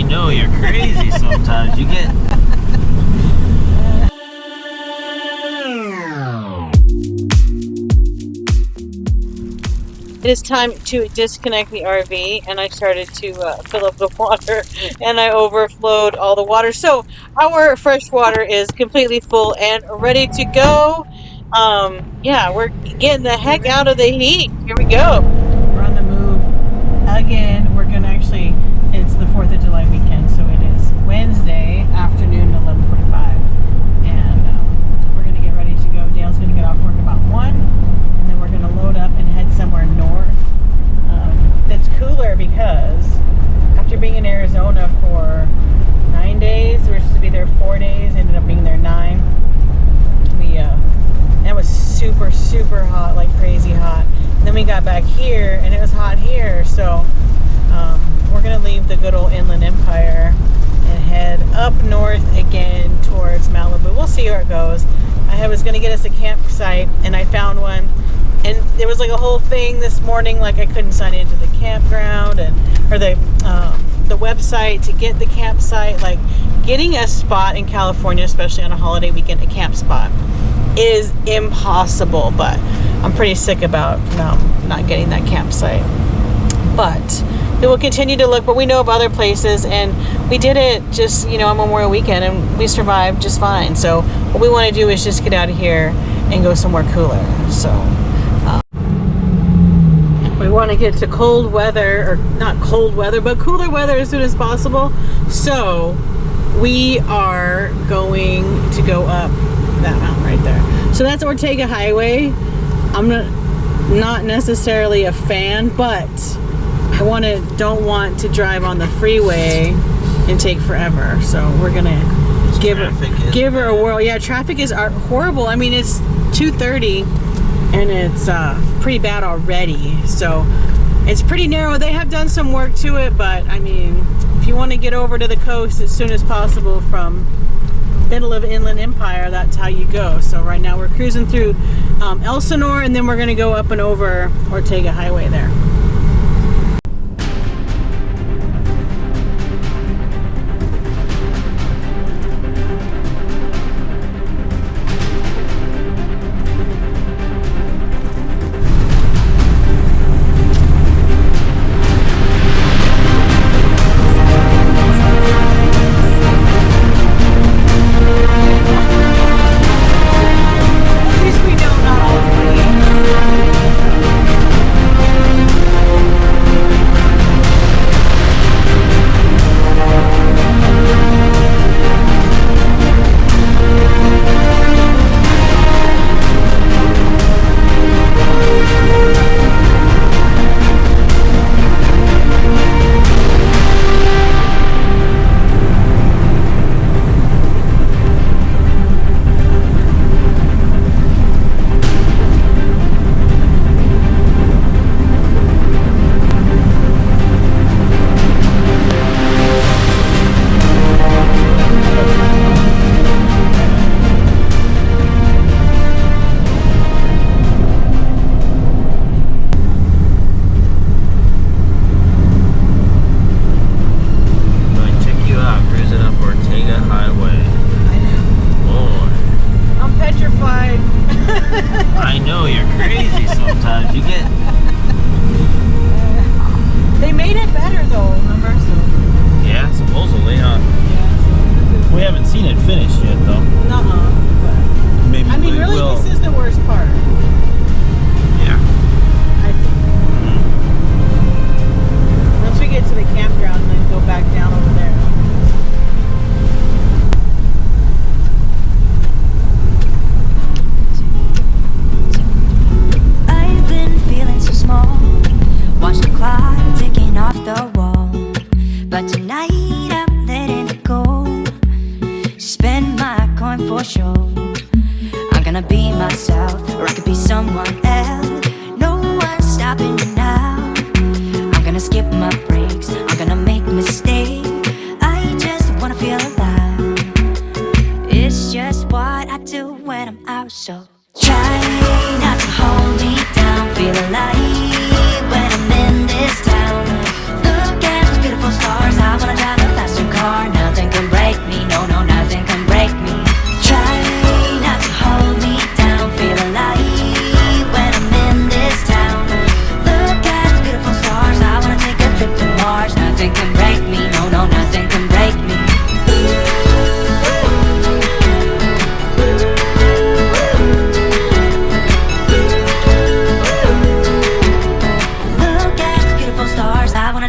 know you're crazy sometimes. You get... It is time to disconnect the RV, and I started to fill up the water, and I overflowed all the water. So our fresh water is completely full and ready to go. Yeah, we're getting the heck out of the heat. Here we go. We're on the move again. We're gonna actually, it's the 4th of July weekend, so it is Wednesday afternoon, 11:45, and we're gonna get ready to go. Dale's gonna get off work about 1. And then we're going to load up and head somewhere north that's cooler, because after being in Arizona for 9 days, we were supposed to be there 4 days, ended up being there 9. It was super, super hot, like crazy hot. And then we got back here and it was hot here, so we're going to leave the good old Inland Empire and head up north again towards Malibu. We'll see where it goes. I was going to get us a campsite, and I found one, and there was like a whole thing this morning, like I couldn't sign into the campground or the website to get the campsite. Like, getting a spot in California, especially on a holiday weekend, a camp spot, is impossible. But I'm pretty sick about not getting that campsite. But we will continue to look, but we know of other places, and we did it just, on Memorial Weekend, and we survived just fine. So what we want to do is just get out of here and go somewhere cooler. So we want to get to cold weather, or not cold weather, but cooler weather as soon as possible. So we are going to go up that mountain right there. So that's Ortega Highway. I'm not necessarily a fan, but I don't want to drive on the freeway and take forever. So we're gonna give her a whirl. Yeah, traffic is horrible. I mean, it's 2:30 and it's pretty bad already. So it's pretty narrow. They have done some work to it, but I mean, if you want to get over to the coast as soon as possible from middle of Inland Empire, that's how you go. So right now we're cruising through Elsinore, and then we're gonna go up and over Ortega Highway there.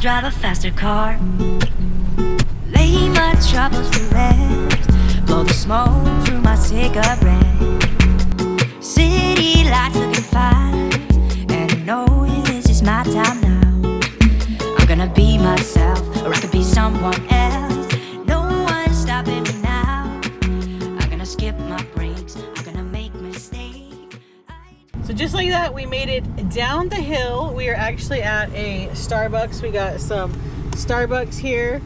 drive a faster car. Lay my troubles to rest. Blow the smoke through my cigarette. City lights looking fine, and I know this is my time now. I'm gonna be myself, or I could be someone else. No one's stopping me now. I'm gonna skip my breaks. I'm gonna make mistakes. So just like that, we made it down the hill. We are actually at a Starbucks. We got some Starbucks here.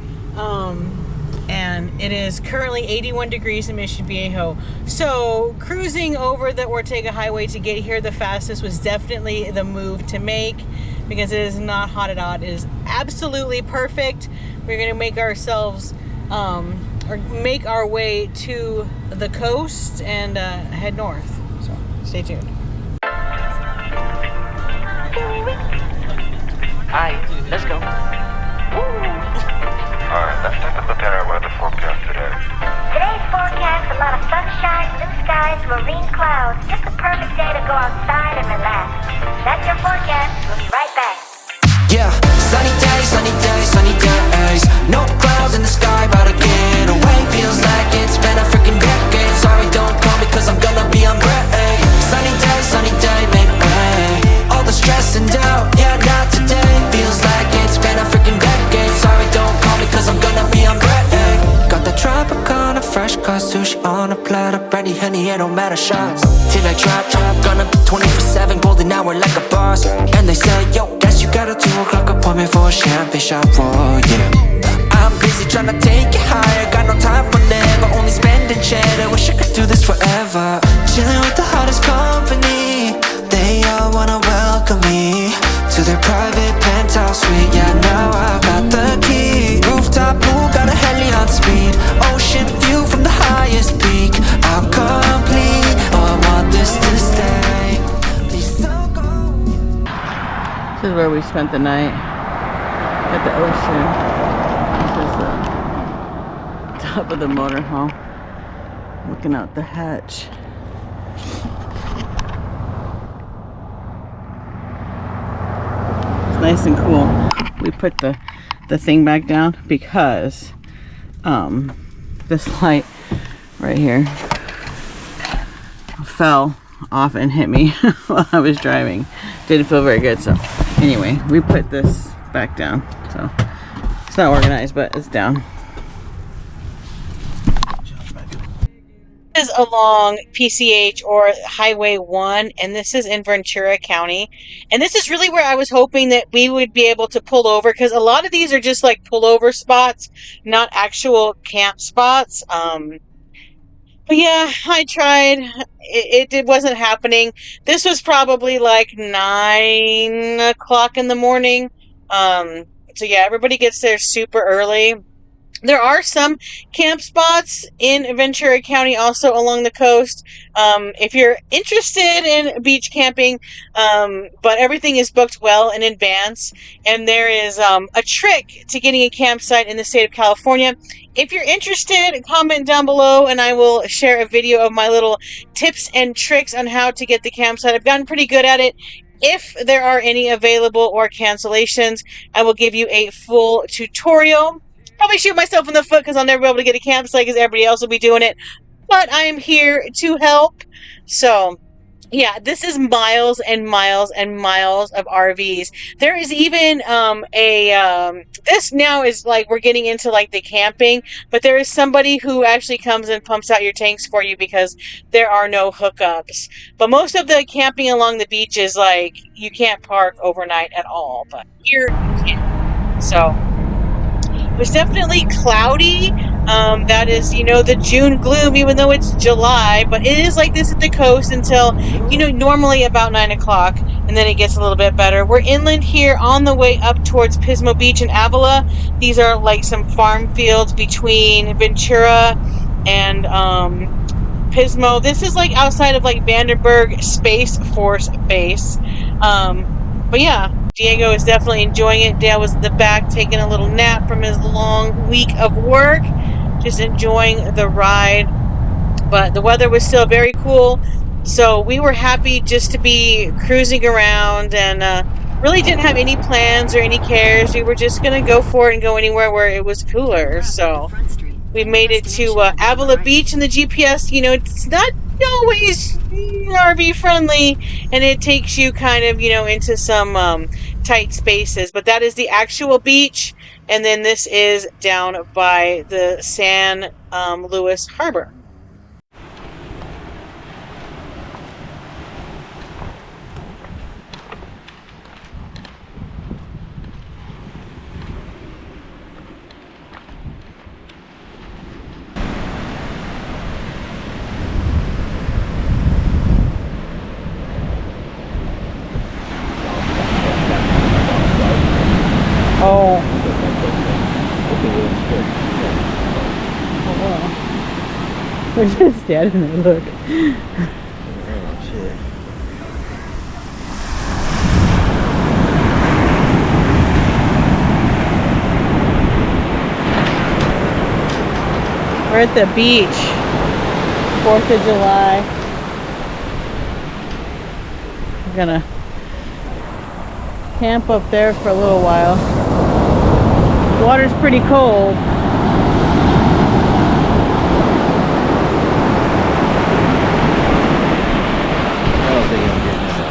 And it is currently 81 degrees in Mission Viejo. So cruising over the Ortega Highway to get here the fastest was definitely the move to make, because it is not hot at all. It is absolutely perfect. We're gonna make ourselves, or make our way to the coast and head north. So stay tuned. Hi, let's go. Alright, let's take a look at our weather forecast today. Today's forecast, a lot of sunshine, blue skies, marine clouds. Just a perfect day to go outside and relax. That's your forecast. We'll be right back. Yeah, sunny days, sunny days, sunny days. No clouds in the sky, about to get away. Feels like it's been a freaking decade. Sorry, don't call me cause I'm gonna be on break. Sunny day, make way. All the stress and doubt, yeah, not today. Feels like it's been a freaking decade. Sorry, don't call me cause I'm gonna be on break. Got the Tropicana, fresh cut sushi on a platter. Brandy, honey, it don't matter, shots till I drop. Gonna be 24/7, golden hour like a boss. And they say, yo, guess you got a 2 o'clock appointment for a champagne shot, oh yeah. I'm busy trying to take it higher. Got no time for never, only spending cheddar. Wish I could do this forever. Chilling with the hottest company. They all wanna welcome me to their private penthouse suite. Yeah, now I got the key. Rooftop pool, got a heli on speed. Ocean view from the highest peak. I'm complete, oh I want this to stay. Please don't go. This is where we spent the night, at the ocean. This is the top of the motorhome, looking out the hatch. It's nice and cool. We put the thing back down because this light right here fell off and hit me while I was driving. Didn't feel very good, so anyway, we put this back down. So it's not organized, but it's down. This is along PCH or Highway 1, and this is in Ventura County. And this is really where I was hoping that we would be able to pull over, because a lot of these are just like pullover spots, not actual camp spots. But yeah, I tried. It wasn't happening. This was probably like 9 o'clock in the morning. So yeah, everybody gets there super early. There are some camp spots in Ventura County, also along the coast, if you're interested in beach camping, but everything is booked well in advance. And there is a trick to getting a campsite in the state of California. If you're interested, comment down below and I will share a video of my little tips and tricks on how to get the campsite. I've gotten pretty good at it. If there are any available or cancellations, I will give you a full tutorial. Probably shoot myself in the foot because I'll never be able to get a campsite because everybody else will be doing it. But I am here to help. So, yeah, this is miles and miles and miles of RVs. There is even this now is like we're getting into like the camping, but there is somebody who actually comes and pumps out your tanks for you because there are no hookups. But most of the camping along the beach is like you can't park overnight at all. But here you can. So it was definitely cloudy. That is, the June gloom, even though it's July. But it is like this at the coast until, normally about 9 o'clock. And then it gets a little bit better. We're inland here on the way up towards Pismo Beach and Avila. These are like some farm fields between Ventura and Pismo. This is like outside of like Vandenberg Space Force Base. But yeah, Diego is definitely enjoying it. Dad was in the back taking a little nap from his long week of work, just enjoying the ride. But the weather was still very cool, so we were happy just to be cruising around and really didn't have any plans or any cares. We were just gonna go for it and go anywhere where it was cooler. So we made it to Avila Beach, and the GPS, it's not always RV friendly, and it takes you kind of, into some tight spaces. But that is the actual beach, and then this is down by the San Luis Harbor. Oh. We're just standing there, look. Oh, shit. We're at the beach. 4th of July. We're gonna camp up there for a little while. Water's pretty cold. I don't think I'm getting it.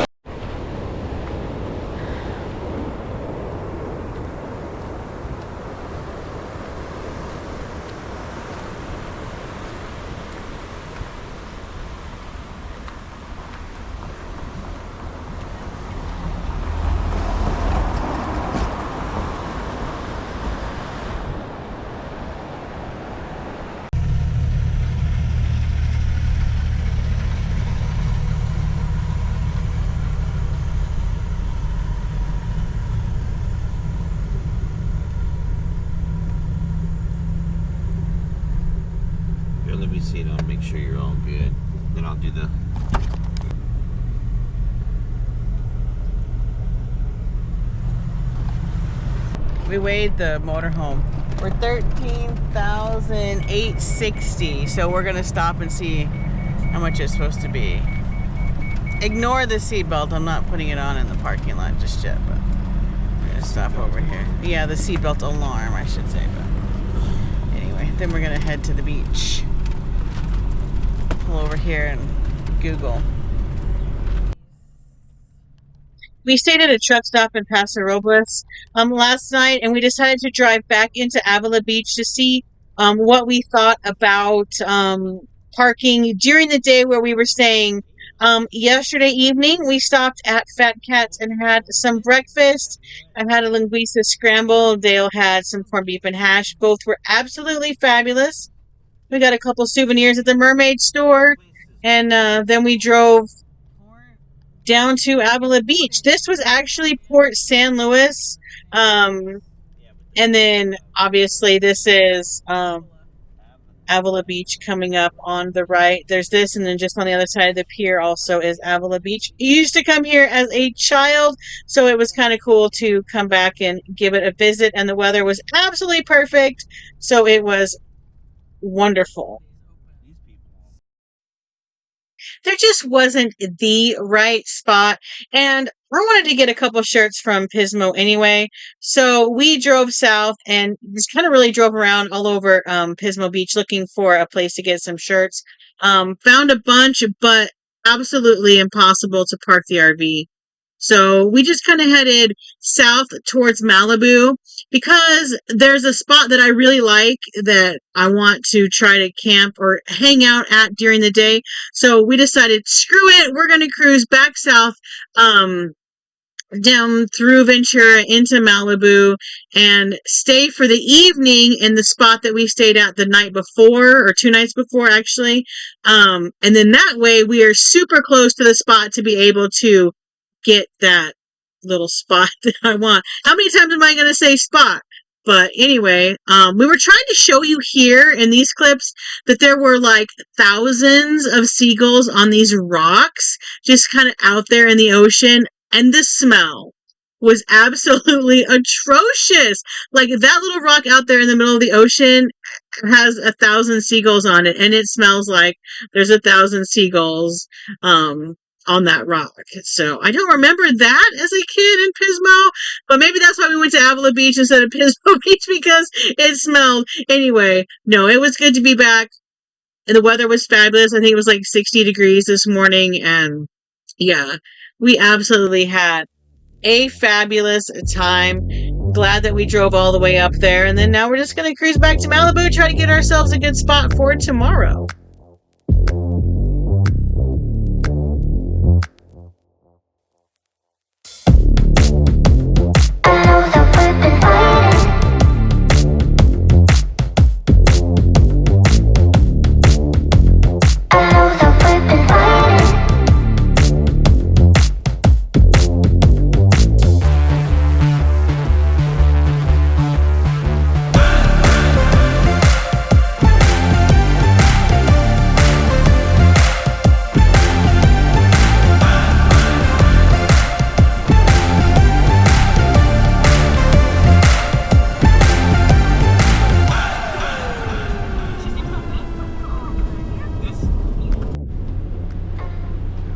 Here, let me see it. I'll make sure you're all good. Then I'll do the. We weighed the motorhome. We're 13,860. So we're gonna stop and see how much it's supposed to be. Ignore the seatbelt. I'm not putting it on in the parking lot just yet, but we're gonna stop over here. Yeah, the seatbelt alarm, I should say. But anyway, then we're gonna head to the beach. Pull over here and Google. We stayed at a truck stop in Paso Robles last night, and we decided to drive back into Avila Beach to see what we thought about parking during the day where we were staying. Yesterday evening, we stopped at Fat Cats and had some breakfast. I had a linguiça scramble. Dale had some corned beef and hash. Both were absolutely fabulous. We got a couple souvenirs at the Mermaid store, and then we drove down to Avila Beach. This was actually Port San Luis. And then obviously this is Avila Beach coming up on the right. There's this, and then just on the other side of the pier also is Avila Beach. I used to come here as a child, so it was kind of cool to come back and give it a visit, and the weather was absolutely perfect, so it was wonderful. There just wasn't the right spot. And I wanted to get a couple shirts from Pismo anyway. So we drove south and just kind of really drove around all over Pismo Beach looking for a place to get some shirts. Found a bunch, but absolutely impossible to park the RV. So we just kind of headed south towards Malibu because there's a spot that I really like that I want to try to camp or hang out at during the day. So we decided, screw it, we're going to cruise back south, down through Ventura into Malibu and stay for the evening in the spot that we stayed at the night before, or 2 nights before actually. And then that way we are super close to the spot to be able to get that little spot that I want. How many times am I going to say spot? But anyway, we were trying to show you here in these clips that there were like thousands of seagulls on these rocks, just kind of out there in the ocean. And the smell was absolutely atrocious. Like that little rock out there in the middle of the ocean has 1,000 seagulls on it, and it smells like there's 1,000 seagulls on that rock. So I don't remember that as a kid in Pismo, but maybe that's why we went to Avila Beach instead of Pismo Beach, because it smelled. Anyway, no, it was good to be back. And the weather was fabulous. I think it was like 60 degrees this morning. And yeah, we absolutely had a fabulous time. Glad that we drove all the way up there. And then now we're just going to cruise back to Malibu, try to get ourselves a good spot for tomorrow.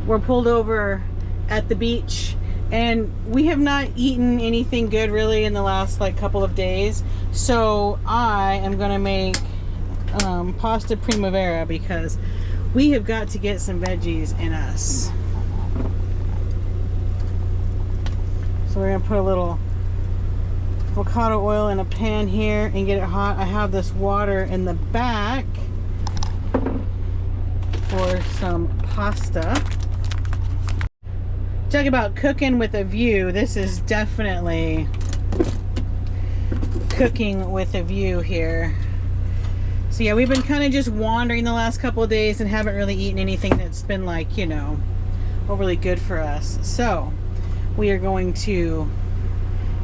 We're pulled over at the beach and we have not eaten anything good really in the last like couple of days, so I am gonna make pasta primavera because we have got to get some veggies in us. So we're gonna put a little avocado oil in a pan here and get it hot. I have this water in the back for some pasta. Talk about cooking with a view. This is definitely cooking with a view here. So yeah, we've been kind of just wandering the last couple of days and haven't really eaten anything that's been like, you know, overly good for us. So we are going to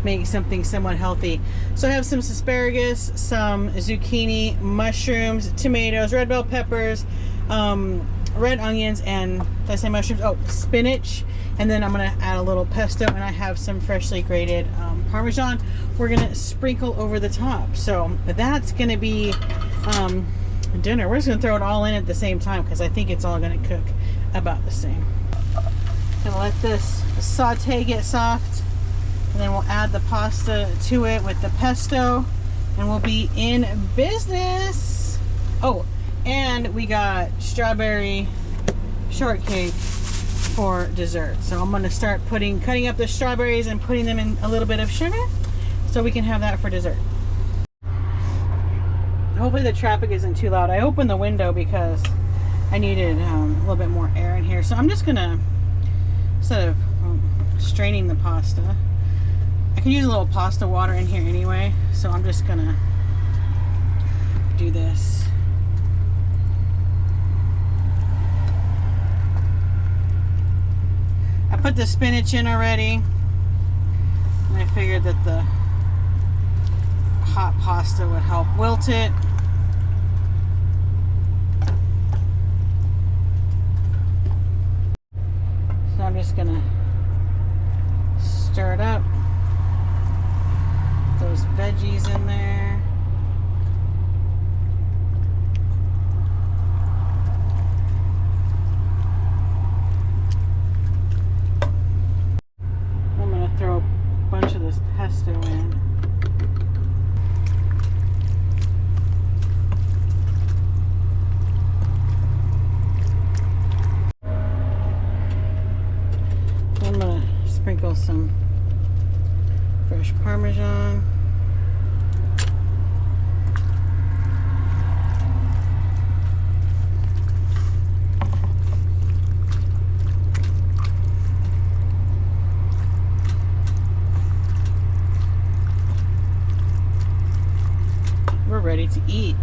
make something somewhat healthy. So I have some asparagus, some zucchini, mushrooms, tomatoes, red bell peppers, red onions, and did I say mushrooms? Oh, spinach. And then I'm gonna add a little pesto, and I have some freshly grated Parmesan we're gonna sprinkle over the top. So that's gonna be dinner. We're just gonna throw it all in at the same time because I think it's all gonna cook about the same. Gonna let this saute get soft, and then we'll add the pasta to it with the pesto, and we'll be in business. Oh, and we got strawberry shortcake for dessert. So I'm going to start cutting up the strawberries and putting them in a little bit of sugar so we can have that for dessert. Hopefully the traffic isn't too loud. I opened the window because I needed a little bit more air in here. So I'm just going to, instead of straining the pasta, I can use a little pasta water in here anyway. So I'm just going to do this. I put the spinach in already, and I figured that the hot pasta would help wilt it. So I'm just gonna stir it up. Those veggies in there. Throw a bunch of this pesto in. I'm gonna sprinkle some fresh Parmesan. Ready to eat.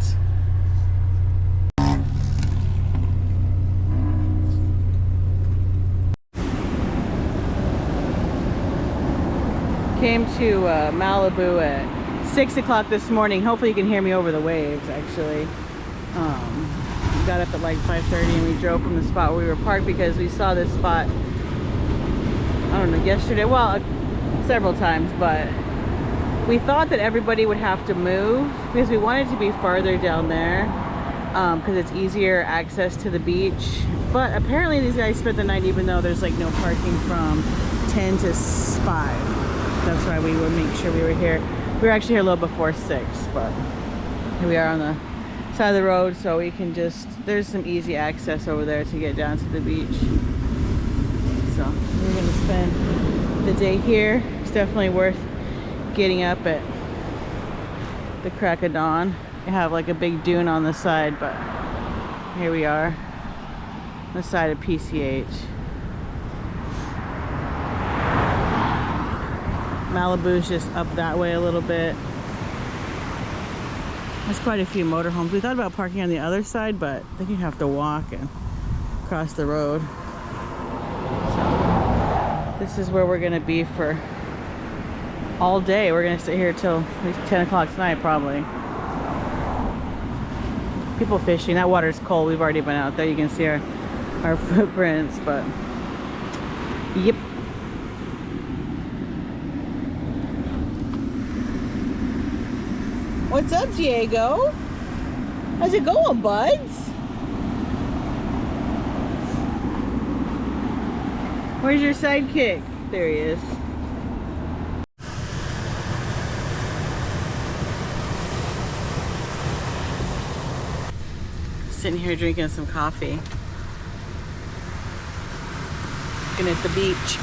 Came to Malibu at 6 o'clock this morning. Hopefully you can hear me over the waves actually. Got up at like 5:30 and we drove from the spot where we were parked because we saw this spot, I don't know, yesterday, well, several times, but we thought that everybody would have to move because we wanted to be farther down there because it's easier access to the beach. But apparently these guys spent the night even though there's like no parking from 10 to 5. That's why we would make sure we were here. We were actually here a little before 6, but here we are on the side of the road, so we can just, there's some easy access over there to get down to the beach. So we're gonna spend the day here. It's definitely worth getting up at the crack of dawn. You have like a big dune on the side, but here we are on the side of PCH. Malibu's just up that way a little bit. There's quite a few motorhomes. We thought about parking on the other side, but I think you have to walk and cross the road. So this is where we're gonna be for all day. We're gonna sit here till at least 10 o'clock tonight, probably. People fishing. That water's cold. We've already been out there. You can see our footprints, but yep. What's up, Diego? How's it going, buds? Where's your sidekick? There he is. Sitting here drinking some coffee. Looking at the beach.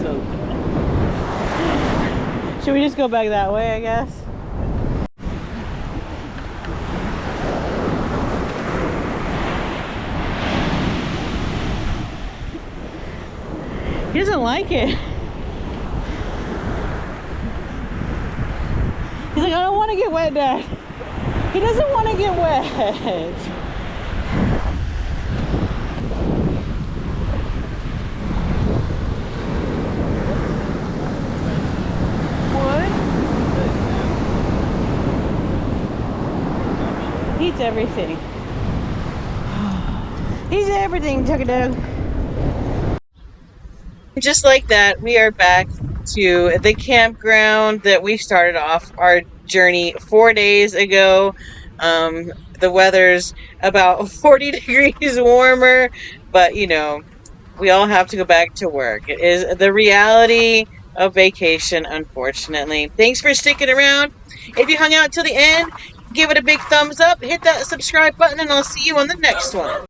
So should we just go back that way, I guess? He doesn't like it. He's like, I don't want to get wet, Dad. He doesn't want to get wet. He eats everything. He's everything, Tuckadog. Just like that, we are back to the campground that we started off our journey 4 days ago. The weather's about 40 degrees warmer, but you know, we all have to go back to work. It is the reality of vacation, unfortunately. Thanks for sticking around. If you hung out till the end, give it a big thumbs up, hit that subscribe button, and I'll see you on the next one.